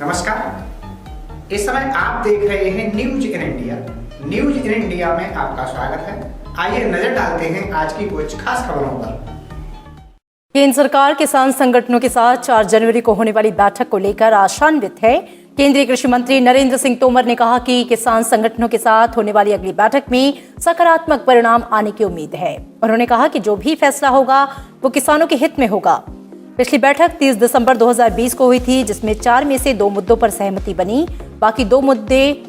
नमस्कार। इस समय आप देख रहे हैं news in India. News in India में आपका स्वागत है। आइए नजर डालते हैं आज की कुछ खास खबरों पर। केंद्र सरकार किसान संगठनों के साथ 4 जनवरी को होने वाली बैठक को लेकर आशान्वित है। केंद्रीय कृषि मंत्री नरेंद्र सिंह तोमर ने कहा कि किसान संगठनों के साथ होने वाली अगली बैठक में सकारात्मक परिणाम आने की उम्मीद है। उन्होंने कहा कि जो भी फैसला होगा वो किसानों के हित में होगा। पिछली बैठक 30 दिसंबर 2020 को हुई थी, जिसमें 4 में से 2 मुद्दों पर सहमति बनी। बाकी 2 मुद्दे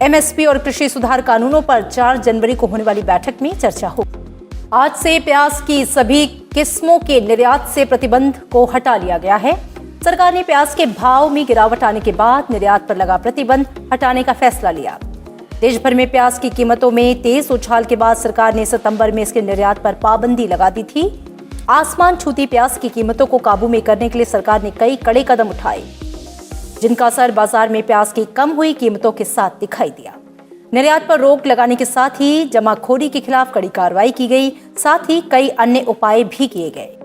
एमएसपी और कृषि सुधार कानूनों पर 4 जनवरी को होने वाली बैठक में चर्चा हो। आज से प्याज की सभी किस्मों के निर्यात से प्रतिबंध को हटा लिया गया है। सरकार ने प्याज के भाव में गिरावट आने के बाद निर्यात पर लगा प्रतिबंध हटाने का फैसला लिया। देश भर में प्याज की कीमतों में तेज उछाल के बाद सरकार ने सितंबर में इसके निर्यात पर पाबंदी लगा दी थी। आसमान छूती प्याज की कीमतों को काबू में करने के लिए सरकार ने कई कड़े कदम उठाए, जिनका असर बाजार में प्याज की कम हुई कीमतों के साथ दिखाई दिया। निर्यात पर रोक लगाने के साथ ही जमाखोरी के खिलाफ कड़ी कार्रवाई की गई, साथ ही कई अन्य उपाय भी किए गए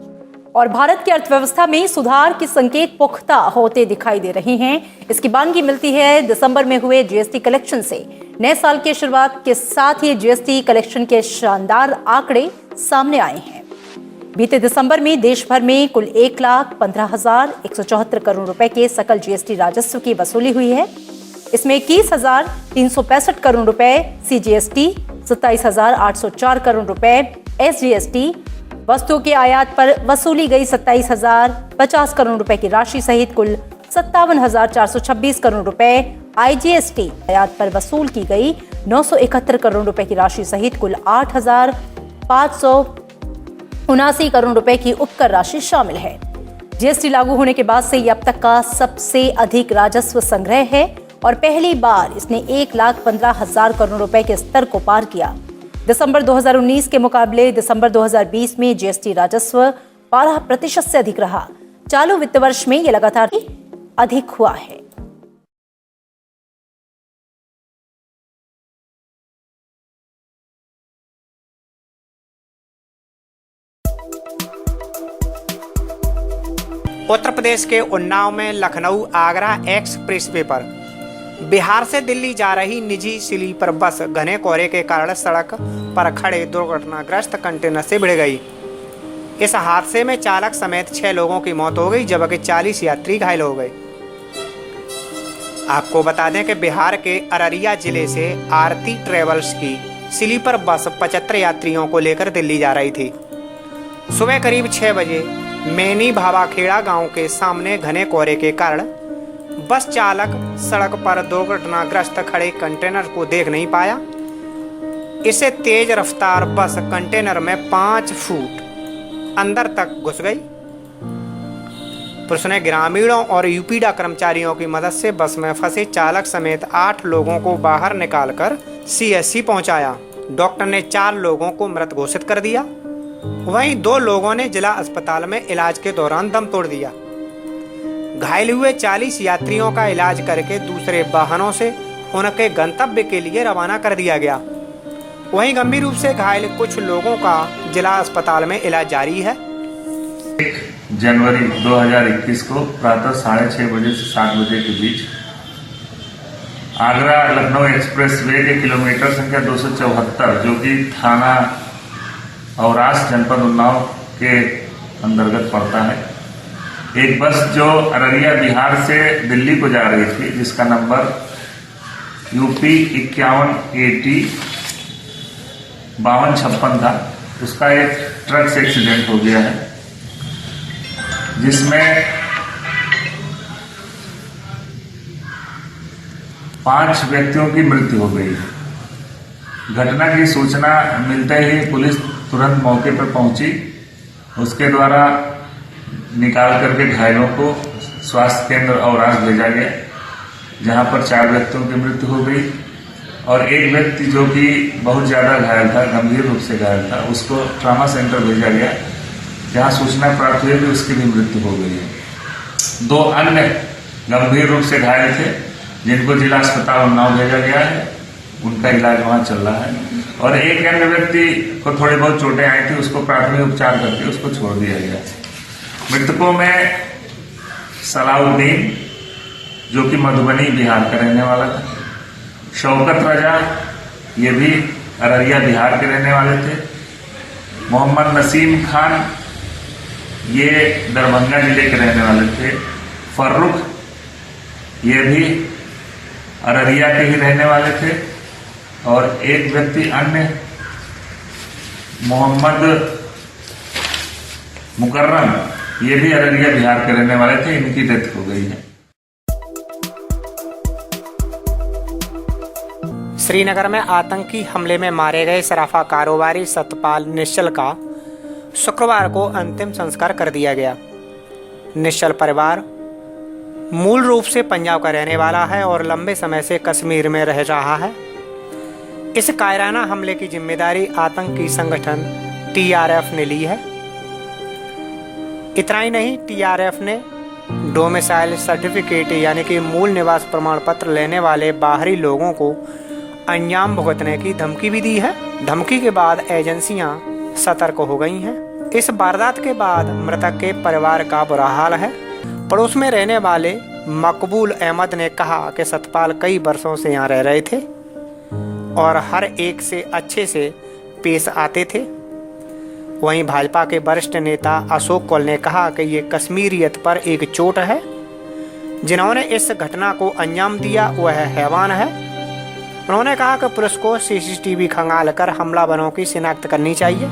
और भारत की अर्थव्यवस्था में सुधार के संकेत पुख्ता होते दिखाई दे रहे हैं। इसकी बानगी मिलती है दिसंबर में हुए जीएसटी कलेक्शन से। नए साल की शुरुआत के साथ ही जीएसटी कलेक्शन के शानदार आंकड़े सामने आए हैं। बीते दिसंबर में देश भर में कुल 1,15,174 करोड़ रुपए के सकल जीएसटी राजस्व की वसूली हुई है। इसमें 21,365 करोड़ रुपए सीजीएसटी, 27,804 करोड़ रुपए एसजीएसटी, वस्तुओं के आयात पर वसूली गई 27,050 करोड़ रुपए की राशि सहित कुल 57,426 करोड़ रुपए, आईजीएसटी आयात पर वसूल की गई 971 करोड़ रुपए की राशि सहित कुल 8,579 करोड़ रुपए की उपकर राशि शामिल है। जीएसटी लागू होने के बाद से ये अब तक का सबसे अधिक राजस्व संग्रह है और पहली बार इसने 1,15,000 करोड़ रुपए के स्तर को पार किया। दिसंबर 2019 के मुकाबले दिसंबर 2020 में जीएसटी राजस्व 12% से अधिक रहा। चालू वित्त वर्ष में यह लगातार अधिक हुआ है। उत्तर प्रदेश के उन्नाव में लखनऊ आगरा एक्सप्रेसवे पर बिहार से दिल्ली जा रही निजी स्लीपर बस घने कोहरे के कारण सड़क पर खड़े दुर्घटनाग्रस्त कंटेनर से भिड़ गई। इस हादसे में चालक समेत 6 लोगों की मौत हो गई, जबकि 40 यात्री घायल हो गए। आपको बता दें कि बिहार के अररिया जिले से आरती ट्रेवल्स की स्लीपर बस 75 यात्रियों को लेकर दिल्ली जा रही थी। सुबह करीब 6 बजे मैनी भावाखेड़ा गांव के सामने घने कोहरे के कारण बस चालक सड़क पर दुर्घटनाग्रस्त खड़े कंटेनर को देख नहीं पाया। इससे तेज रफ्तार बस कंटेनर में 5 फुट अंदर तक घुस गई। पुलिस ने ग्रामीणों और यूपीडा कर्मचारियों की मदद से बस में फंसे चालक समेत 8 लोगों को बाहर निकालकर सीएससी पहुंचाया। डॉक्टर ने 4 लोगों को मृत घोषित कर दिया। वहीं 2 लोगों ने जिला अस्पताल में इलाज के दौरान दम तोड़ दिया। घायल हुए 40 यात्रियों का इलाज करके दूसरे वाहनों से उनके गंतव्य के लिए रवाना कर दिया गया। वहीं गंभीर रूप से घायल कुछ लोगों का जिला अस्पताल में इलाज जारी है। 1 जनवरी 2021 को प्रातः 6:30 बजे से 7 बजे के बीच आगरा लखनऊ एक्सप्रेस वे के किलोमीटर संख्या 274 जो कि थाना औरास जनपद उन्नाव के अंतर्गत पड़ता है, एक बस जो अररिया बिहार से दिल्ली को जा रही थी, जिसका नंबर यूपी 51AT 5256 था, उसका एक ट्रक से एक्सीडेंट हो गया है, जिसमें 5 व्यक्तियों की मृत्यु हो गई। घटना की सूचना मिलते ही पुलिस तुरंत मौके पर पहुंची। उसके द्वारा निकाल करके घायलों को स्वास्थ्य केंद्र औरास भेजा गया, जहां पर 4 व्यक्तियों की मृत्यु हो गई और एक व्यक्ति जो कि बहुत ज़्यादा घायल था, गंभीर रूप से घायल था, उसको ट्रामा सेंटर भेजा गया, जहां सूचना प्राप्त हुई कि उसकी भी मृत्यु हो गई है। 2 अन्य गंभीर रूप से घायल थे, जिनको जिला अस्पताल उन्नाव भेजा गया है, उनका इलाज वहाँ चल रहा है और एक अन्य व्यक्ति को थोड़ी बहुत चोटें आई थी, उसको प्राथमिक उपचार करके उसको छोड़ दिया गया। मृतकों में सलाउद्दीन जो कि मधुबनी बिहार का रहने वाला था। शौकत रजा, ये भी अररिया बिहार के रहने वाले थे। मोहम्मद नसीम खान, ये दरभंगा जिले के रहने वाले थे। फर्रुख, ये भी अररिया के ही रहने वाले थे। और एक व्यक्ति अन्य मोहम्मद मुकर्रम, ये भी अररिया बिहार के रहने वाले थे। इनकी डेथ हो गई है। श्रीनगर में आतंकी हमले में मारे गए सराफा कारोबारी सतपाल निश्चल का शुक्रवार को अंतिम संस्कार कर दिया गया। निश्चल परिवार मूल रूप से पंजाब का रहने वाला है और लंबे समय से कश्मीर में रह रहा है। इस कायराना हमले की जिम्मेदारी आतंकी संगठन टीआरएफ ने ली है। इतना ही नहीं, टीआरएफ ने डोमिसाइल सर्टिफिकेट यानी कि मूल निवास प्रमाण पत्र लेने वाले बाहरी लोगों को अंजाम भुगतने की धमकी भी दी है। धमकी के बाद एजेंसियां सतर्क हो गई हैं। इस वारदात के बाद मृतक के परिवार का बुरा हाल है। पड़ोस में रहने वाले मकबूल अहमद ने कहा कि सतपाल कई वर्षों से यहाँ रह रहे थे और हर एक से अच्छे से पेश आते थे। वहीं भाजपा के वरिष्ठ नेता अशोक कौल ने कहा कि ये कश्मीरियत पर एक चोट है। जिन्होंने इस घटना को अंजाम दिया वह हैवान है। उन्होंने कहा कि पुलिस को सीसीटीवी खंगालकर हमलावरों की शिनाख्त करनी चाहिए।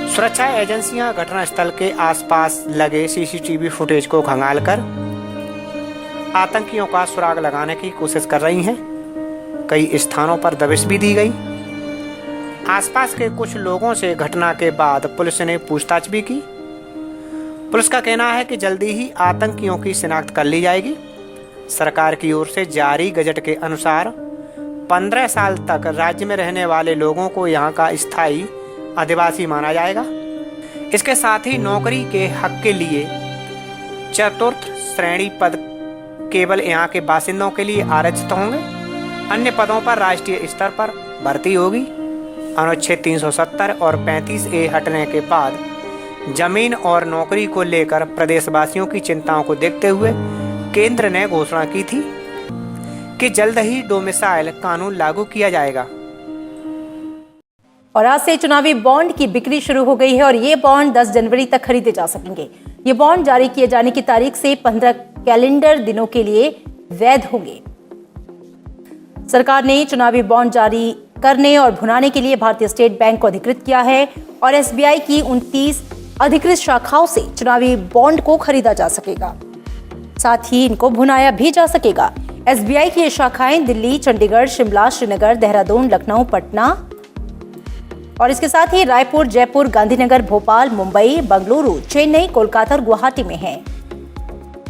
सुरक्षा एजेंसियां घटनास्थल के आसपास लगे सीसीटीवी फुटेज को खंगालकर आतंकियों का सुराग लगाने की कोशिश कर रही हैं। कई स्थानों पर दबिश भी दी गई। आसपास के कुछ लोगों से घटना के बाद पुलिस ने पूछताछ भी की। पुलिस का कहना है कि जल्दी ही आतंकियों की शिनाख्त कर ली जाएगी। सरकार की ओर से जारी गजट के अनुसार 15 साल तक राज्य में रहने वाले लोगों को यहाँ का स्थायी आदिवासी माना जाएगा। इसके साथ ही नौकरी के हक के लिए चतुर्थ श्रेणी पद केवल यहाँ के बासिंदों के लिए आरक्षित होंगे। अन्य पदों पर राष्ट्रीय स्तर पर भर्ती होगी। अनुच्छेद 370 और 35A हटने के बाद जमीन और नौकरी को लेकर प्रदेशवासियों की चिंताओं को देखते हुए केंद्र ने घोषणा की थी कि जल्द ही डोमिसाइल कानून लागू किया जाएगा। और आज से चुनावी बॉन्ड की बिक्री शुरू हो गई है और ये बॉन्ड 10 जनवरी तक खरीदे जा सकेंगे। ये बॉन्ड जारी किए जाने की तारीख से 15 कैलेंडर दिनों के लिए वैध होंगे। सरकार ने चुनावी बॉन्ड जारी करने और भुनाने के लिए भारतीय स्टेट बैंक को अधिकृत किया है और एसबीआई की 29 अधिकृत शाखाओं से चुनावी बॉन्ड को खरीदा जा सकेगा। साथ ही इनको भुनाया भी जा सकेगा। एसबीआई की ये शाखाएं दिल्ली, चंडीगढ़, शिमला, श्रीनगर, देहरादून, लखनऊ, पटना और इसके साथ ही रायपुर, जयपुर, गांधीनगर, भोपाल, मुंबई, बेंगलुरु, चेन्नई, कोलकाता और गुवाहाटी में हैं।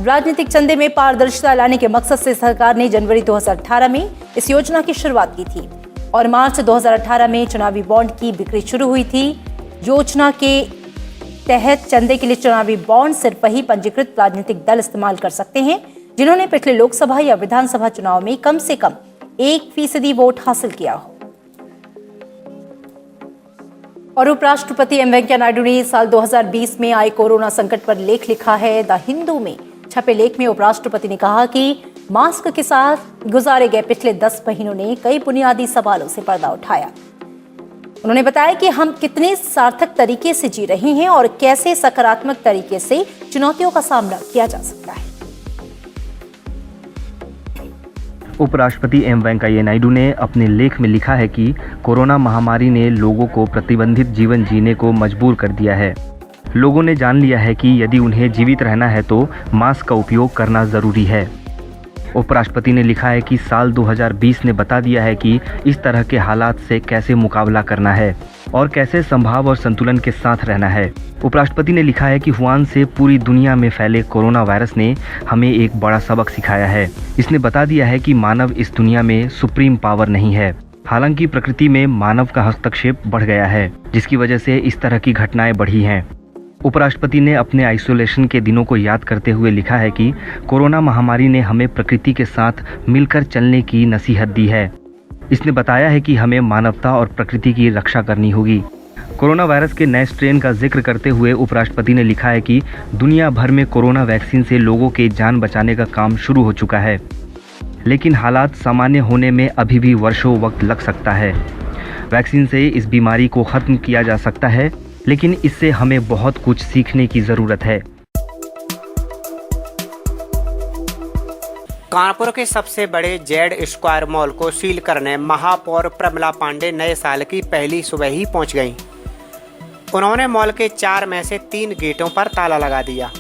राजनीतिक चंदे में पारदर्शिता लाने के मकसद से सरकार ने जनवरी 2018 में इस योजना की शुरुआत की थी और मार्च 2018 में चुनावी बॉन्ड की बिक्री शुरू हुई थी। योजना के तहत चंदे के लिए चुनावी बॉन्ड सिर्फ वही पंजीकृत राजनीतिक दल इस्तेमाल कर सकते हैं जिन्होंने पिछले लोकसभा या विधानसभा चुनाव में कम से कम 1% वोट हासिल किया हो। और उपराष्ट्रपति एम वेंकैया नायडू ने साल 2020 में आए कोरोना संकट पर लेख लिखा है। द हिंदू में छपे लेख में उपराष्ट्रपति ने कहा कि मास्क के साथ गुजारे गए पिछले 10 महीनों ने कई बुनियादी सवालों से पर्दा उठाया। उन्होंने बताया कि हम कितने सार्थक तरीके से जी रहे हैं और कैसे सकारात्मक तरीके से चुनौतियों का सामना किया जा सकता है। उपराष्ट्रपति एम वेंकैया नायडू ने अपने लेख में लिखा है कि कोरोना महामारी ने लोगों को प्रतिबंधित जीवन जीने को मजबूर कर दिया है। लोगों ने जान लिया है कि यदि उन्हें जीवित रहना है तो मास्क का उपयोग करना ज़रूरी है। उपराष्ट्रपति ने लिखा है कि साल 2020 ने बता दिया है कि इस तरह के हालात से कैसे मुकाबला करना है और कैसे संभाव और संतुलन के साथ रहना है। उपराष्ट्रपति ने लिखा है कि वुहान से पूरी दुनिया में फैले कोरोना वायरस ने हमें एक बड़ा सबक सिखाया है। इसने बता दिया है कि मानव इस दुनिया में सुप्रीम पावर नहीं है। हालांकि प्रकृति में मानव का हस्तक्षेप बढ़ गया है, जिसकी वजह से इस तरह की घटनाएं बढ़ी हैं। उपराष्ट्रपति ने अपने आइसोलेशन के दिनों को याद करते हुए लिखा है कि कोरोना महामारी ने हमें प्रकृति के साथ मिलकर चलने की नसीहत दी है। इसने बताया है कि हमें मानवता और प्रकृति की रक्षा करनी होगी। कोरोना वायरस के नए स्ट्रेन का जिक्र करते हुए उपराष्ट्रपति ने लिखा है कि दुनिया भर में कोरोना वैक्सीन से लोगों के जान बचाने का काम शुरू हो चुका है, लेकिन हालात सामान्य होने में अभी भी वर्षों वक्त लग सकता है। वैक्सीन से इस बीमारी को ख़त्म किया जा सकता है, लेकिन इससे हमें बहुत कुछ सीखने की ज़रूरत है। कानपुर के सबसे बड़े जेड स्क्वायर मॉल को सील करने महापौर प्रमिला पांडे नए साल की पहली सुबह ही पहुंच गईं। उन्होंने मॉल के 4 में से 3 गेटों पर ताला लगा दिया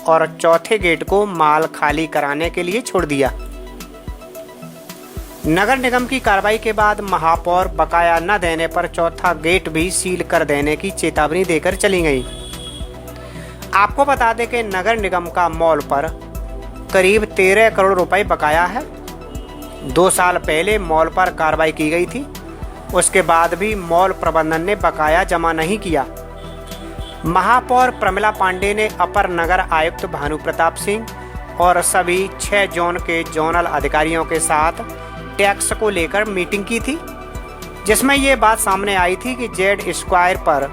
और चौथे गेट को माल खाली कराने के लिए छोड़ दिया। नगर निगम की कार्रवाई के बाद महापौर बकाया न देने पर चौथा गेट भी सील कर देने की चेतावनी देकर चली गई। आपको बता दें कि नगर निगम का मॉल पर करीब 13 करोड़ रुपए बकाया है। 2 साल पहले मॉल पर कार्रवाई की गई थी, उसके बाद भी मॉल प्रबंधन ने बकाया जमा नहीं किया। महापौर प्रमिला पांडे ने अपर नगर आयुक्त भानु प्रताप सिंह और सभी 6 जोन के जोनल अधिकारियों के साथ टैक्स को लेकर मीटिंग की थी, जिसमें ये बात सामने आई थी कि जेड स्क्वायर पर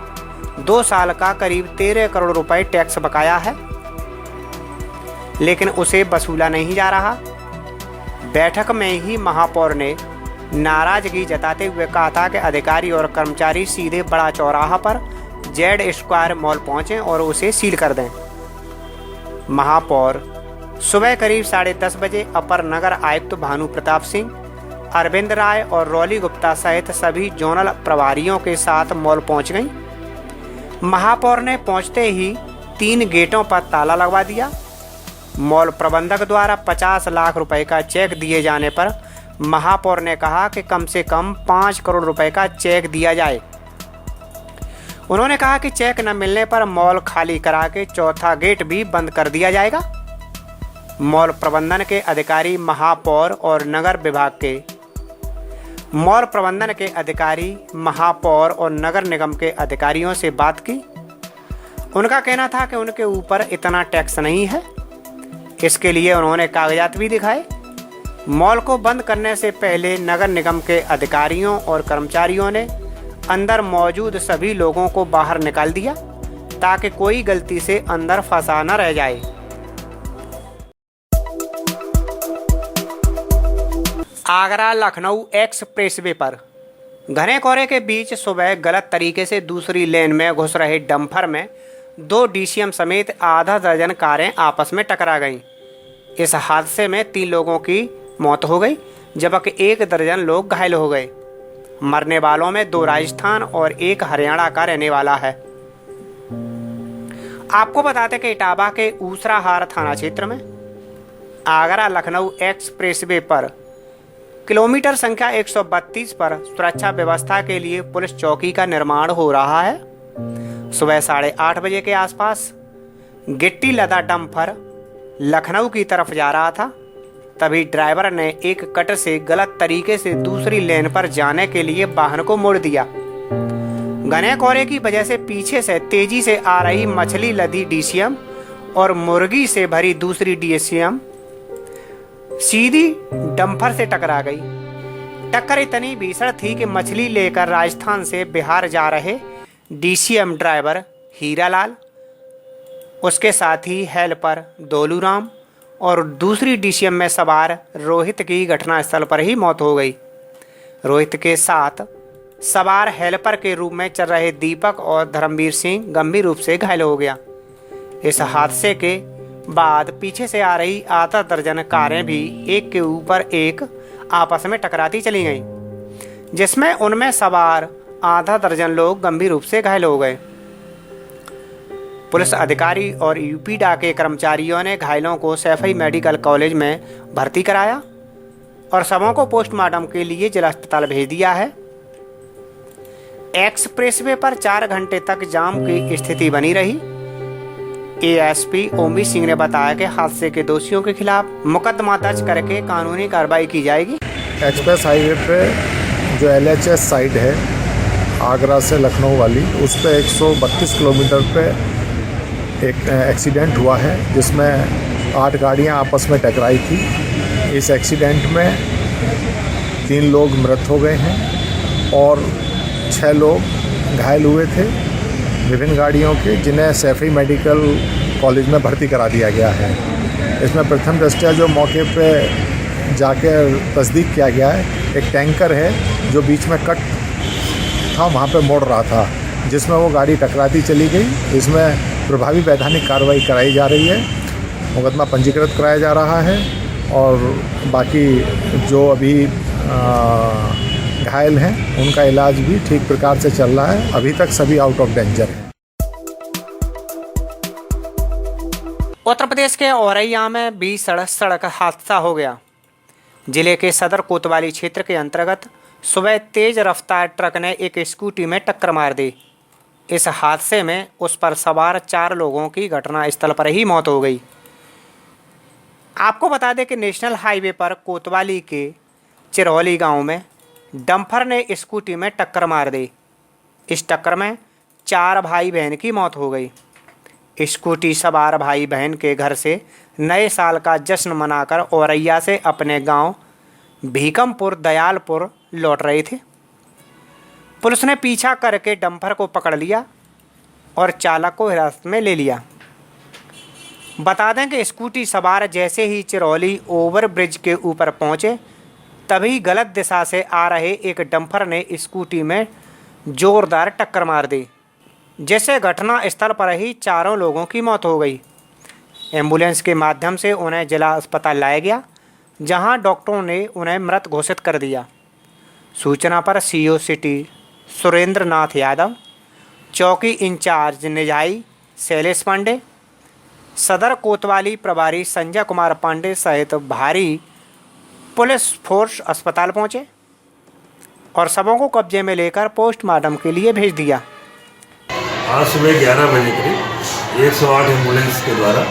2 साल का करीब 13 करोड़ रुपए टैक्स बकाया है, लेकिन उसे वसूला नहीं जा रहा। बैठक में ही महापौर ने नाराजगी जताते हुए कहा था कि अधिकारी और कर्मचारी सीधे बड़ा चौराहा पर जेड स्क्वायर मॉल पहुंचें और उसे सील कर दें। महापौर सुबह करीब 10:30 बजे अपर नगर आयुक्त भानु प्रताप सिंह, अरविंद राय और रॉली गुप्ता सहित सभी जोनल प्रभारियों के साथ मॉल पहुंच गईं। महापौर ने पहुंचते ही 3 गेटों पर ताला लगवा दिया। मॉल प्रबंधक द्वारा 50 लाख रुपए का चेक दिए जाने पर महापौर ने कहा कि कम से कम 5 करोड़ रुपए का चेक दिया जाए। उन्होंने कहा कि चेक न मिलने पर मॉल खाली करा के चौथा गेट भी बंद कर दिया जाएगा। मॉल प्रबंधन के अधिकारी महापौर और नगर निगम के अधिकारियों से बात की। उनका कहना था कि उनके ऊपर इतना टैक्स नहीं है, इसके लिए उन्होंने कागजात भी दिखाए। मॉल को बंद करने से पहले नगर निगम के अधिकारियों और कर्मचारियों ने अंदर मौजूद सभी लोगों को बाहर निकाल दिया ताकि कोई गलती से अंदर फंसा न रह जाए। आगरा लखनऊ एक्सप्रेसवे पर घने कोहरे के बीच सुबह गलत तरीके से दूसरी लेन में घुस रहे डंपर में 2 डीसीएम समेत आधा दर्जन कारें आपस में टकरा गईं। इस हादसे में 3 लोगों की मौत हो गई, जबकि 1 दर्जन लोग घायल हो गए। मरने वालों में 2 राजस्थान और 1 हरियाणा का रहने वाला है। आपको बताते कि इटावा के ऊसराहार थाना क्षेत्र में आगरा लखनऊ एक्सप्रेसवे पर किलोमीटर संख्या 132 पर सुरक्षा व्यवस्था के लिए पुलिस चौकी का निर्माण हो रहा है। सुबह 8:30 बजे के आसपास गिट्टी लदा डंपर लखनऊ की तरफ जा रहा था, तभी ड्राइवर ने एक कट से गलत तरीके से दूसरी लेन पर जाने के लिए वाहन को मोड़ दिया। घने कोहरे की वजह से पीछे से तेजी से आ रही मछली लदी डीसीएम और मुर्गी से भरी दूसरी डीसीएम सीधी डंपर से टकरा गई। टक्कर इतनी भीषण थी कि मछली लेकर राजस्थान से बिहार जा रहे डीसीएम ड्राइवर हीरालाल, उसके साथ ही हेल्पर दोलूराम और दूसरी डीसीएम में सवार रोहित की घटनास्थल पर ही मौत हो गई। रोहित के साथ सवार हेल्पर के रूप में चल रहे दीपक और धर्मवीर सिंह गंभीर रूप से घायल हो गया। इस हादसे के बाद पीछे से आ रही आधा दर्जन कारें भी एक के ऊपर एक आपस में टकराती चली गईं, जिसमें उनमें सवार आधा दर्जन लोग गंभीर रूप से घायल हो गए। पुलिस अधिकारी और यूपीडा के कर्मचारियों ने घायलों को सैफई मेडिकल कॉलेज में भर्ती कराया और शवों को पोस्टमार्टम के लिए जिला अस्पताल भेज दिया है। एक्सप्रेसवे पर 4 घंटे तक जाम की स्थिति बनी रही। एएसपी ओमी सिंह ने बताया कि हादसे के दोषियों के खिलाफ मुकदमा दर्ज करके कानूनी कार्रवाई की जाएगी। एक्सप्रेस हाईवे पे जो LHS साइड है आगरा से लखनऊ वाली, उस पे 132 किलोमीटर पे एक एक्सीडेंट हुआ है जिसमें 8 गाड़ियां आपस में टकराई थी। इस एक्सीडेंट में 3 लोग मृत हो गए हैं और 6 लोग घायल हुए थे विभिन्न गाड़ियों के, जिन्हें सैफी मेडिकल कॉलेज में भर्ती करा दिया गया है। इसमें प्रथम दृष्टया जो मौके पे जाकर तस्दीक किया गया है, एक टैंकर है जो बीच में कट था, वहाँ पे मोड़ रहा था, जिसमें वो गाड़ी टकराती चली गई। इसमें प्रभावी वैधानिक कार्रवाई कराई जा रही है, मुकदमा पंजीकृत कराया जा रहा है और बाकी जो अभी घायल हैं उनका इलाज भी ठीक प्रकार से चल रहा है। अभी तक सभी आउट ऑफ डेंजर हैं। उत्तर प्रदेश के औरैया में 20 सड़क हादसा हो गया। जिले के सदर कोतवाली क्षेत्र के अंतर्गत सुबह तेज रफ्तार ट्रक ने एक स्कूटी में टक्कर मार दी। इस हादसे में उस पर सवार 4 लोगों की घटनास्थल पर ही मौत हो गई। आपको बता दें कि नेशनल हाईवे पर कोतवाली के चिरौली गांव में डंपर ने स्कूटी में टक्कर मार दी। इस टक्कर में 4 भाई बहन की मौत हो गई। स्कूटी सवार भाई बहन के घर से नए साल का जश्न मनाकर औरैया से अपने गांव भीकमपुर दयालपुर लौट रहे थे। पुलिस ने पीछा करके डंपर को पकड़ लिया और चालक को हिरासत में ले लिया। बता दें कि स्कूटी सवार जैसे ही चिरौली ओवरब्रिज के ऊपर पहुंचे, तभी गलत दिशा से आ रहे एक डंपर ने स्कूटी में जोरदार टक्कर मार दी, जिससे घटना स्थल पर ही 4 लोगों की मौत हो गई। एम्बुलेंस के माध्यम से उन्हें जिला अस्पताल लाया गया, जहां डॉक्टरों ने उन्हें मृत घोषित कर दिया। सूचना पर सीओ सिटी सुरेंद्र नाथ यादव, चौकी इंचार्ज निजाई शैलेश पांडे, सदर कोतवाली प्रभारी संजय कुमार पांडे सहित भारी पुलिस फोर्स अस्पताल पहुंचे और शवों को कब्जे में लेकर पोस्टमार्टम के लिए भेज दिया। आज सुबह 11 बजे करीब 108 एम्बुलेंस के द्वारा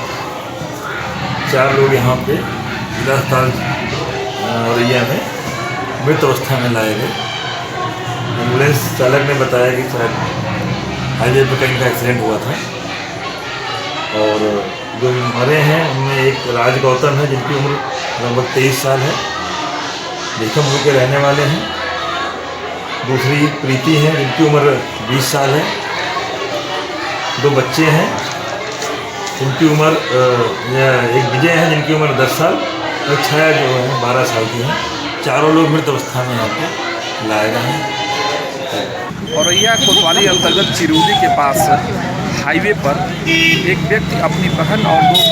4 लोग यहाँ पे जिला अस्पताल औरैया में मृत अवस्था में लाए गए। एम्बुलेंस चालक ने बताया कि शायद हाईवे पर कहीं का एक्सीडेंट हुआ था और जो मरे हैं उनमें एक राज गौतम है जिनकी उम्र लगभग 23 साल है, भीकमपुर के रहने वाले हैं। दूसरी प्रीति है जिनकी उम्र 20 साल है। 2 बच्चे हैं जिनकी उम्र एक विजय है जिनकी उम्र 10 साल और छाया जो है 12 साल की हैं। 4 लोग मृत अवस्था में यहाँ पे लाए गए हैं। औरैया कोतवाली अंतर्गत चिरौली के पास हाईवे पर एक व्यक्ति अपनी बहन और 2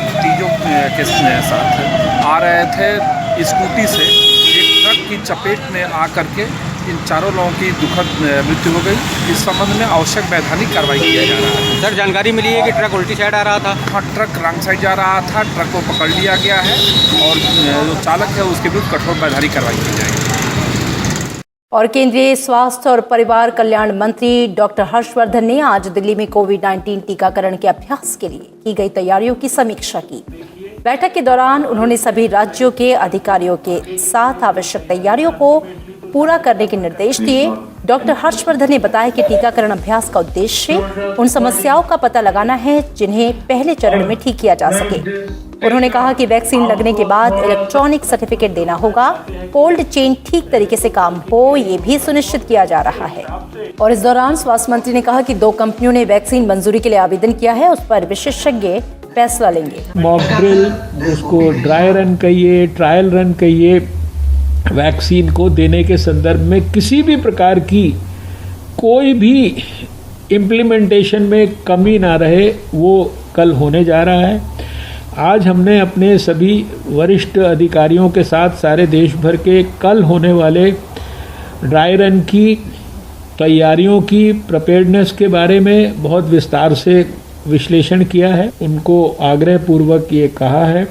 भतीजों के साथ आ रहे थे। स्कूटी से एक ट्रक की चपेट में आकर के इन 4 लोगों की दुखद मृत्यु हो गई। इस संबंध में आवश्यक वैधानिक कार्रवाई किया जा रहा है। सर, जानकारी मिली है कि ट्रक उल्टी साइड आ रहा था। हाँ, ट्रक रंग साइड जा रहा था, ट्रक को पकड़ लिया गया है और जो चालक है उसके विरुद्ध कठोर वैधानिक कार्रवाई की जाएगी। और केंद्रीय स्वास्थ्य और परिवार कल्याण मंत्री डॉक्टर हर्षवर्धन ने आज दिल्ली में कोविड-19 टीकाकरण के अभ्यास के लिए की गई तैयारियों की समीक्षा की। बैठक के दौरान उन्होंने सभी राज्यों के अधिकारियों के साथ आवश्यक तैयारियों को पूरा करने के निर्देश दिए। डॉक्टर हर्षवर्धन ने बताया कि टीकाकरण अभ्यास का उद्देश्य उन समस्याओं का पता लगाना है जिन्हें पहले चरण में ठीक किया जा सके। उन्होंने कहा कि वैक्सीन लगने के बाद इलेक्ट्रॉनिक सर्टिफिकेट देना होगा, कोल्ड चेन ठीक तरीके से काम हो, ये भी सुनिश्चित किया जा रहा है। और इस दौरान स्वास्थ्य मंत्री ने कहा कि 2 कंपनियों ने वैक्सीन मंजूरी के लिए आवेदन किया है, उस पर विशेषज्ञ फैसला लेंगे। मॉक ड्रिल, उसको ड्राई रन कहिए, ट्रायल रन कहिए, वैक्सीन को देने के संदर्भ में किसी भी प्रकार की कोई भी इम्प्लीमेंटेशन में कमी ना रहे, वो कल होने जा रहा है। आज हमने अपने सभी वरिष्ठ अधिकारियों के साथ सारे देश भर के कल होने वाले ड्राई रन की तैयारियों की प्रिपेयर्डनेस के बारे में बहुत विस्तार से विश्लेषण किया है। उनको आग्रह पूर्वक ये कहा है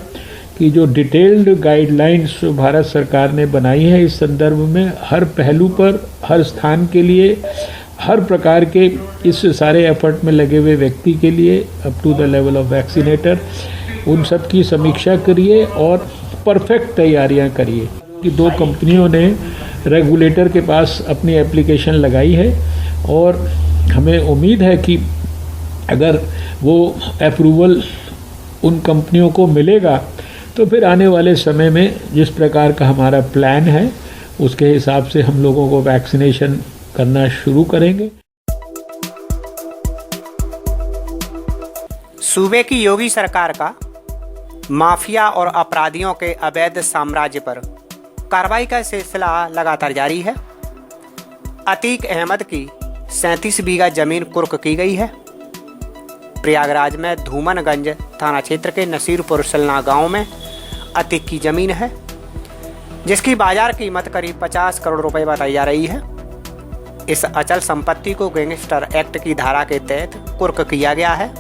कि जो डिटेल्ड गाइडलाइंस भारत सरकार ने बनाई है इस संदर्भ में हर पहलू पर, हर स्थान के लिए, हर प्रकार के इस सारे एफर्ट में लगे हुए व्यक्ति के लिए up to the level of vaccinator, उन सब की समीक्षा करिए और परफेक्ट तैयारियां करिए। कि 2 कंपनियों ने रेगुलेटर के पास अपनी एप्लीकेशन लगाई है और हमें उम्मीद है कि अगर वो अप्रूवल उन कंपनियों को मिलेगा तो फिर आने वाले समय में जिस प्रकार का हमारा प्लान है उसके हिसाब से हम लोगों को वैक्सीनेशन करना शुरू करेंगे। सूबे की योगी सरकार का माफिया और अपराधियों के अवैध साम्राज्य पर कार्रवाई का सिलसिला लगातार जारी है। अतीक अहमद की 37 बीघा जमीन कुर्क की गई है। प्रयागराज में धूमनगंज थाना क्षेत्र के नसीरपुर सिलना गांव में अतीक की जमीन है, जिसकी बाजार कीमत करीब 50 करोड़ रुपए बताई जा रही है। इस अचल संपत्ति को गैंगस्टर एक्ट की धारा के तहत कुर्क किया गया है।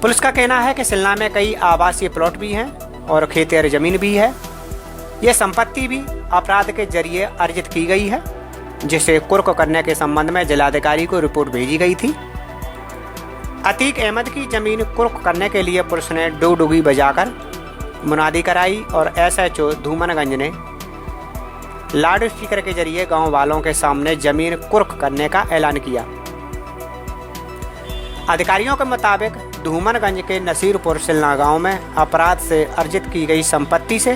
पुलिस का कहना है कि सिलना में कई आवासीय प्लॉट भी हैं और खेतेर जमीन भी है। यह संपत्ति भी अपराध के जरिए अर्जित की गई है, जिसे कुर्क करने के संबंध में जिलाधिकारी को रिपोर्ट भेजी गई थी। अतीक अहमद की जमीन कुर्क करने के लिए पुलिस ने डुगी बजाकर मुनादी कराई और SHO धूमनगंज ने लाउड स्पीकर के जरिए गांव वालों के सामने जमीन कुर्क करने का ऐलान किया। अधिकारियों के मुताबिक धूमनगंज के नसीरपुर सिलना गांव में अपराध से अर्जित की गई संपत्ति से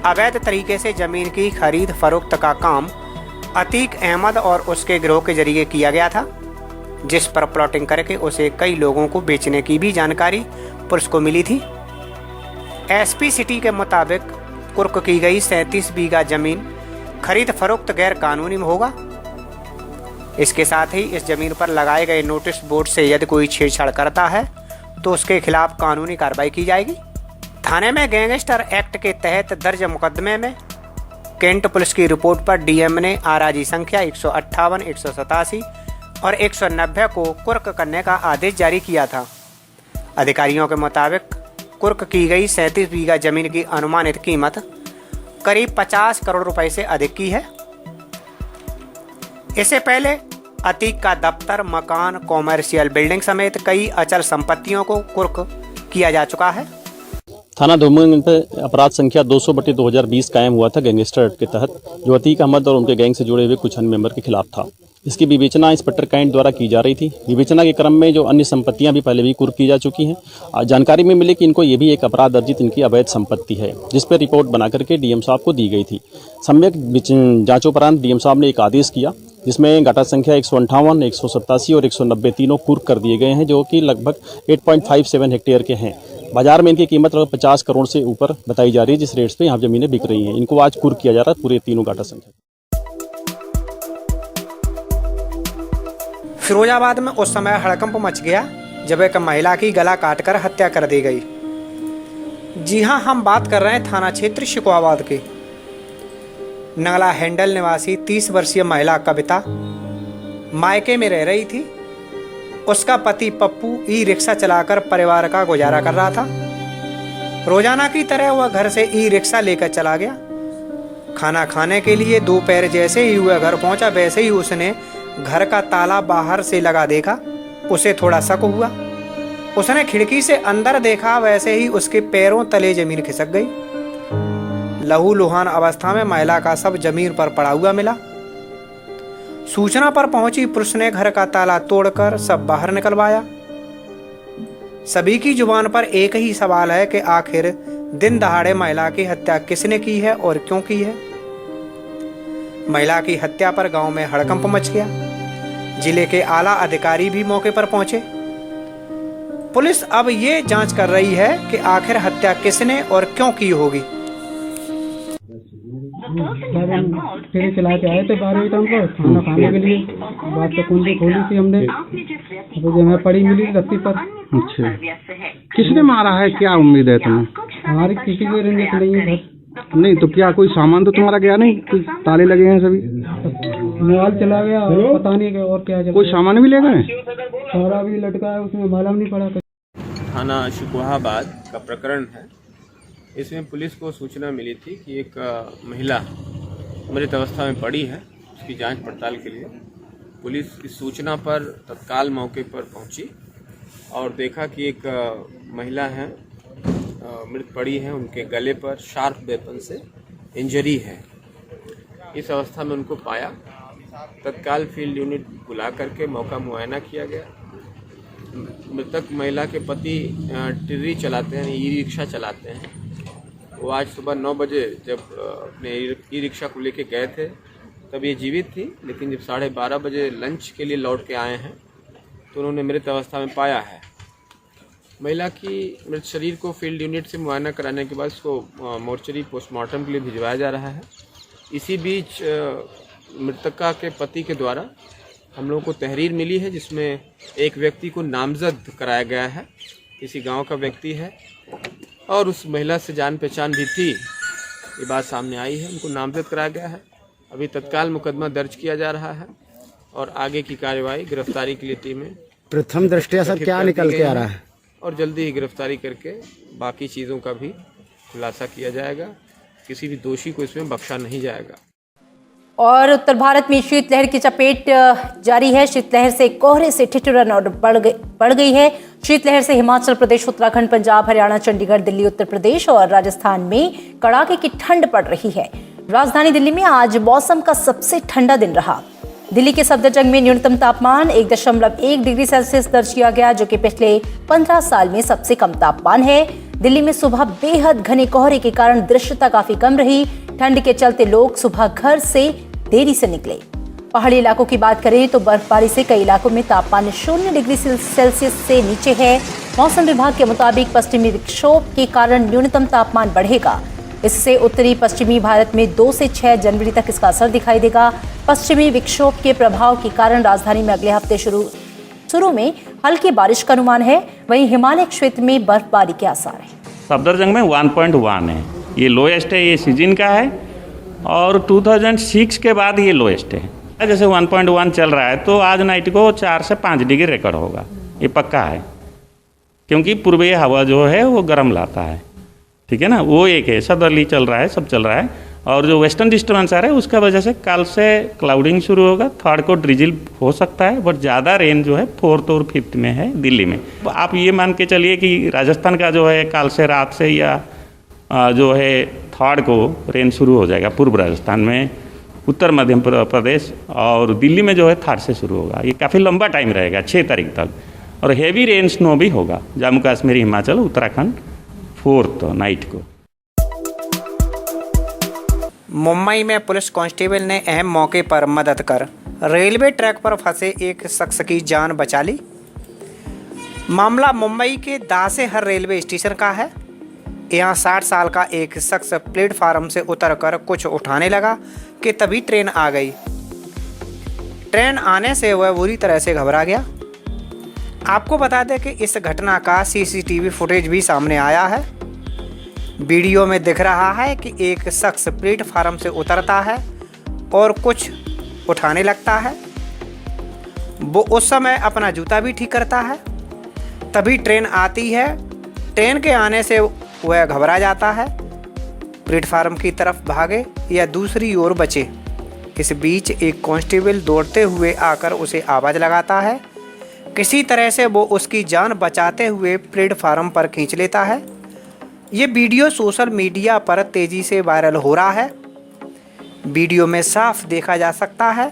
अवैध तरीके से जमीन की खरीद फरोख्त का काम अतीक अहमद और उसके गिरोह के जरिए किया गया था, जिस पर प्लॉटिंग करके उसे कई लोगों को बेचने की भी जानकारी पुलिस को मिली थी। SP सिटी के मुताबिक कुर्क की गई 37 बीघा जमीन खरीद फरोख्त गैर कानूनी होगा। इसके साथ ही इस जमीन पर लगाए गए नोटिस बोर्ड से यदि कोई छेड़छाड़ करता है तो उसके खिलाफ कानूनी कार्रवाई की जाएगी। थाने में गैंगस्टर एक्ट के तहत दर्ज मुकदमे में कैंट पुलिस की रिपोर्ट पर DM ने आराजी संख्या 158, 187 और 190 को कुर्क करने का आदेश जारी किया था। अधिकारियों के मुताबिक कुर्क की गई 37 बीघा जमीन की अनुमानित कीमत करीब 50 करोड़ रुपए से अधिक की है। इससे पहले अतीक का दफ्तर, मकान, कॉमर्शियल बिल्डिंग समेत कई अचल संपत्तियों को कुर्क किया जा चुका है। थाना धूमनगंज पे अपराध संख्या 200/2020 कायम हुआ था गैंगस्टर एक्ट के तहत, जो अतीक अहमद और उनके गैंग से जुड़े हुए कुछ अन्य मेंबर के खिलाफ था। इसकी विवेचना इंस्पेक्टर कैंट द्वारा की जा रही थी। विवेचना के क्रम में जो अन्य संपत्तियां भी पहले भी कुर्क की जा चुकी हैं, जानकारी में मिले कि इनको ये भी एक अपराध अर्जित इनकी अवैध संपत्ति है, जिस पर रिपोर्ट बना करके DM साहब को दी गई थी। सम्यक जांचोपरांत DM साहब ने एक आदेश किया, जिसमें घाटा संख्या 158, 187 और 190 तीनों कुर्क कर दिए गए हैं, जो कि लगभग 8.57 हेक्टेयर के हैं। बाजार में इनकी कीमत लगभग 50 करोड़ से ऊपर बताई जा रही है, जिस रेट्स पे यहाँ जमीनें बिक रही हैं। इनको आज कुर्क किया जा रहा है पूरे तीनों घाटा संख्या। फिरोजाबाद में उस समय हड़कंप मच गया जब एक महिला की गला काटकर हत्या कर दी गई। जी हां, हम बात कर रहे हैं थाना क्षेत्र शिकोहाबाद के। नगला हैंडल निवासी 30 वर्षीय महिला कविता मायके में रह रही थी। उसका पति पप्पू ई-रिक्शा चलाकर परिवार का गुजारा कर रहा था। रोजाना की तरह वह घर से ई-रिक्शा लेकर चला गया। खाना खाने के लिए दोपहर जैसे ही वह घर पहुंचा, वैसे ही उसने घर का ताला बाहर से लगा देखा। उसे थोड़ा शक हुआ। उसने खिड़की से अंदर देखा, वैसे ही उसके पैरों तले जमीन खिसक गई। लहूलुहान अवस्था में महिला का शव जमीन पर पड़ा हुआ मिला। सूचना पर पहुंची पुलिस ने घर का ताला तोड़कर सब बाहर निकलवाया। सभी की जुबान पर एक ही सवाल है कि आखिर दिन दहाड़े महिला की हत्या किसने की है और क्यों की है। महिला की हत्या पर गांव में हड़कंप मच गया। जिले के आला अधिकारी भी मौके पर पहुंचे। पुलिस अब ये जांच कर रही है कि आखिर हत्या किसने और क्यों की होगी। फिर चला के आए थे 12 टाइम को खाना खाने के लिए। बात तो कुंडी खोली थी हमने, तो जगह पड़ी मिली रस्सी पर। अच्छा, किसने मारा है, क्या उम्मीद है तुम्हें? हमारी किसी को रंजिश नहीं है। नहीं तो क्या कोई सामान तो तुम्हारा गया नहीं? ताले लगे हैं सभी, मोबाइल चला गया, पता नहीं और क्या चला। कोई सामान भी ले गए? सारा भी लटका है, उसमें मालूम नहीं पड़ा। थाना शिकोहाबाद का प्रकरण है। इसमें पुलिस को सूचना मिली थी कि एक महिला मृत अवस्था में पड़ी है। उसकी जांच पड़ताल के लिए पुलिस की सूचना पर तत्काल मौके पर पहुंची और देखा कि एक महिला है, मृत पड़ी है। उनके गले पर शार्प वेपन से इंजरी है। इस अवस्था में उनको पाया। तत्काल फील्ड यूनिट बुला करके मौका मुआयना किया गया। मृतक महिला के पति टिर्री चलाते हैं, ई-रिक्शा चलाते हैं। वो आज सुबह 9 बजे जब अपने ई-रिक्शा को लेके गए थे तब ये जीवित थी, लेकिन जब 12:30 बजे लंच के लिए लौट के आए हैं तो उन्होंने मृत अवस्था में पाया है। महिला की मृत शरीर को फील्ड यूनिट से मुआयना कराने के बाद उसको मोर्चरी पोस्टमार्टम के लिए भिजवाया जा रहा है। इसी बीच मृतका के पति के द्वारा हम लोगों को तहरीर मिली है जिसमें एक व्यक्ति को नामजद कराया गया है, किसी गांव का व्यक्ति है और उस महिला से जान पहचान भी थी, ये बात सामने आई है। उनको नामजद कराया गया है। अभी तत्काल मुकदमा दर्ज किया जा रहा है और आगे की कार्यवाही गिरफ्तारी के लिए टीमें प्रथम दृष्टया सर क्या निकल के आ रहा है और जल्दी ही गिरफ्तारी करके बाकी चीज़ों का भी खुलासा किया जाएगा। किसी भी दोषी को इसमें बख्शा नहीं जाएगा। और उत्तर भारत में शीतलहर की चपेट जारी है। शीतलहर से कोहरे से ठिठुरन और बढ़ गई है। शीतलहर से हिमाचल प्रदेश, उत्तराखंड, पंजाब, हरियाणा, चंडीगढ़, दिल्ली, उत्तर प्रदेश और राजस्थान में कड़ाके की ठंड पड़ रही है। राजधानी दिल्ली में आज मौसम का सबसे ठंडा दिन रहा। दिल्ली के सफदरजंग में न्यूनतम तापमान 1.1 डिग्री सेल्सियस दर्ज किया गया, जो कि पिछले 15 साल में सबसे कम तापमान है। दिल्ली में सुबह बेहद घने कोहरे के कारण दृश्यता काफी कम रही। ठंड के चलते लोग सुबह घर से देरी से निकले। पहाड़ी इलाकों की बात करें तो बर्फबारी से कई इलाकों में तापमान 0 डिग्री सेल्सियस से नीचे है। मौसम विभाग के मुताबिक पश्चिमी विक्षोभ के कारण न्यूनतम तापमान बढ़ेगा। इससे उत्तरी पश्चिमी भारत में 2 से 6 जनवरी तक इसका असर दिखाई देगा। पश्चिमी विक्षोभ के प्रभाव के कारण राजधानी में अगले हफ्ते शुरू में हल्की बारिश का अनुमान है। वहीं हिमालय क्षेत्र में बर्फबारी के आसार हैं। सफदरजंग में 1.1 है, ये लोएस्ट है, ये सीजन का है और 2006 के बाद ये लोएस्ट है। जैसे 1.1 चल रहा है तो आज नाइट को 4 से 5 डिग्री रिकॉर्ड होगा, ये पक्का है, क्योंकि पूर्वी हवा जो है वो गर्म लाता है, ठीक है ना। वो एक है, सदर्ली चल रहा है, सब चल रहा है। और जो वेस्टर्न डिस्टर्बेंस आ रहा है उसका वजह से कल से क्लाउडिंग शुरू होगा। थर्ड को ड्रिजिल हो सकता है, बट ज़्यादा रेन जो है 4th और 5th में है दिल्ली में। आप ये मान के चलिए कि राजस्थान का जो है कल से रात से या जो है 3rd को रेन शुरू हो जाएगा। पूर्व राजस्थान में, उत्तर मध्य प्रदेश और दिल्ली में जो है 3rd से शुरू होगा। ये काफ़ी लंबा टाइम रहेगा, 6 तारीख तक। और हेवी रेन स्नो भी होगा जम्मू कश्मीर, हिमाचल, उत्तराखंड 4th नाइट को। मुंबई में पुलिस कांस्टेबल ने अहम मौके पर मदद कर रेलवे ट्रैक पर फंसे एक शख्स की जान बचा ली। मामला मुंबई के दासेहर रेलवे स्टेशन का है। यहाँ 60 साल का एक शख्स प्लेटफार्म से उतरकर कुछ उठाने लगा कि तभी ट्रेन आ गई। ट्रेन आने से वह बुरी तरह से घबरा गया। आपको बता दें कि इस घटना का सीसीटीवी फुटेज भी सामने आया है। वीडियो में दिख रहा है कि एक शख्स प्लेटफार्म से उतरता है और कुछ उठाने लगता है। वो उस समय अपना जूता भी ठीक करता है। तभी ट्रेन आती है। ट्रेन के आने से वह घबरा जाता है, प्लेटफार्म की तरफ भागे या दूसरी ओर बचे। इस बीच एक कांस्टेबल दौड़ते हुए आकर उसे आवाज़ लगाता है। किसी तरह से वो उसकी जान बचाते हुए प्लेटफार्म पर खींच लेता है। ये वीडियो सोशल मीडिया पर तेज़ी से वायरल हो रहा है। वीडियो में साफ देखा जा सकता है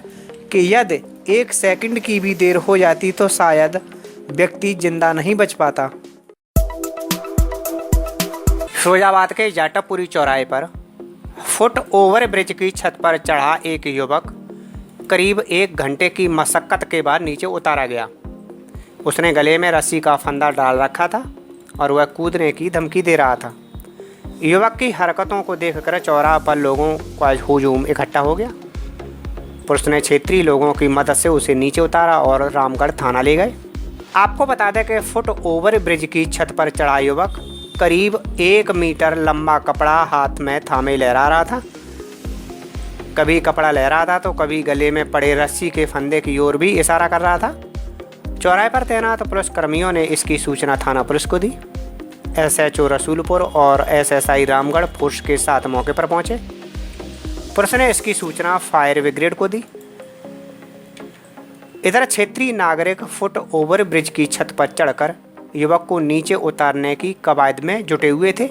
कि यदि 1 सेकंड की भी देर हो जाती तो शायद व्यक्ति जिंदा नहीं बच पाता। फिरोजाबाद के जाटवपुरी चौराहे पर फुट ओवर ब्रिज की छत पर चढ़ा एक युवक करीब 1 घंटे की मशक्कत के बाद नीचे उतारा गया। उसने गले में रस्सी का फंदा डाल रखा था और वह कूदने की धमकी दे रहा था। युवक की हरकतों को देखकर चौराहा पर लोगों का हुजूम इकट्ठा हो गया। पुलिस ने क्षेत्रीय लोगों की मदद से उसे नीचे उतारा और रामगढ़ थाना ले गए। आपको बता दें कि फुट ओवर ब्रिज की छत पर चढ़ा युवक करीब 1 मीटर लंबा कपड़ा हाथ में थामे लहरा रहा था। कभी कपड़ा लहरा था तो कभी गले में पड़े रस्सी के फंदे की ओर भी इशारा कर रहा था। चौराहे पर तैनात पुलिस कर्मियों ने इसकी सूचना थाना पुलिस को दी। SHO रसूलपुर और SSI रामगढ़ फोर्स के साथ मौके पर पहुंचे। पुलिस ने इसकी सूचना फायर ब्रिगेड को दी। इधर क्षेत्रीय नागरिक फुट ओवर ब्रिज की छत पर चढ़कर युवक को नीचे उतारने की कवायद में जुटे हुए थे।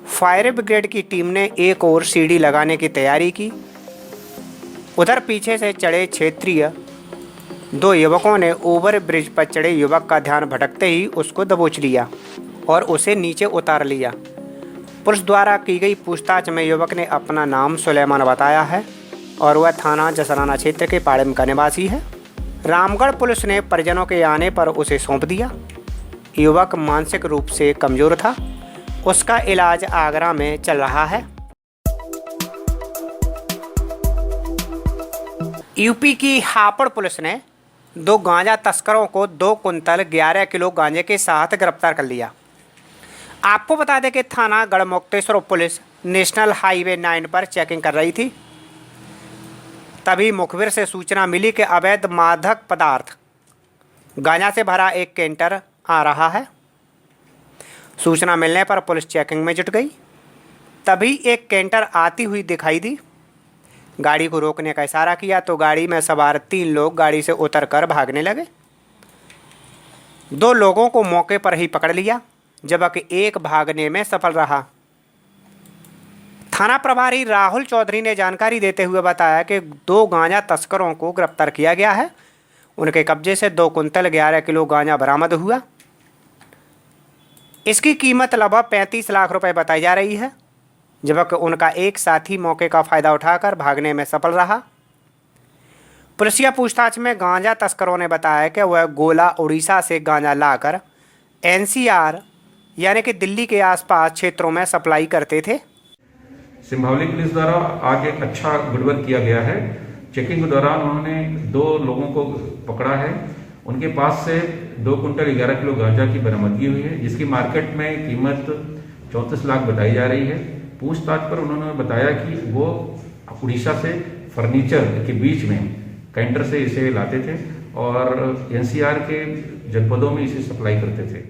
फायर ब्रिगेड की टीम ने एक और सीढ़ी लगाने की तैयारी की। उधर पीछे से चढ़े क्षेत्रीय 2 युवकों ने ओवर ब्रिज पर चढ़े युवक का ध्यान भटकते ही उसको दबोच लिया और उसे नीचे उतार लिया। पुलिस द्वारा की गई पूछताछ में युवक ने अपना नाम सुलेमान बताया है और वह थाना जसराना क्षेत्र के पाड़ेम का निवासी है। रामगढ़ पुलिस ने परिजनों के आने पर उसे सौंप दिया। युवक मानसिक रूप से कमजोर था। उसका इलाज आगरा में चल रहा है। यूपी की हापुड़ पुलिस ने 2 गांजा तस्करों को 2 कुंतल 11 किलो गांजे के साथ गिरफ्तार कर लिया। आपको बता दें कि थाना गढ़मुक्तेश्वर पुलिस नेशनल हाईवे 9 पर चेकिंग कर रही थी। तभी मुखबिर से सूचना मिली कि अवैध मादक पदार्थ गांजा से भरा एक कैंटर आ रहा है। सूचना मिलने पर पुलिस चेकिंग में जुट गई। तभी एक कैंटर आती हुई दिखाई दी। गाड़ी को रोकने का इशारा किया तो गाड़ी में सवार 3 लोग गाड़ी से उतरकर भागने लगे। 2 लोगों को मौके पर ही पकड़ लिया, जबकि एक भागने में सफल रहा। थाना प्रभारी राहुल चौधरी ने जानकारी देते हुए बताया कि 2 गांजा तस्करों को गिरफ्तार किया गया है। उनके कब्जे से 2 कुंतल 11 किलो गांजा बरामद हुआ। इसकी कीमत लगभग 35 लाख रुपए बताई जा रही है, जबकि उनका एक साथी मौके का फायदा उठाकर भागने में सफल रहा। पुलिसिया पूछताछ में गांजा तस्करों ने बताया कि वह गोला उड़ीसा से गांजा लाकर NCR यानी कि दिल्ली के आसपास क्षेत्रों में सप्लाई करते थे। सिंभावली पुलिस द्वारा आज एक अच्छा गुडवर्क किया गया है। चेकिंग के दौरान उन्होंने 2 लोगों को पकड़ा है। उनके पास से 2 कुंटल 11 किलो गांजा की बरामदगी हुई है, जिसकी मार्केट में कीमत 34 लाख बताई जा रही है। पूछताछ पर उन्होंने बताया कि वो उड़ीसा से फर्नीचर के बीच में कैंटर से इसे लाते थे और NCR के जनपदों में इसे सप्लाई करते थे।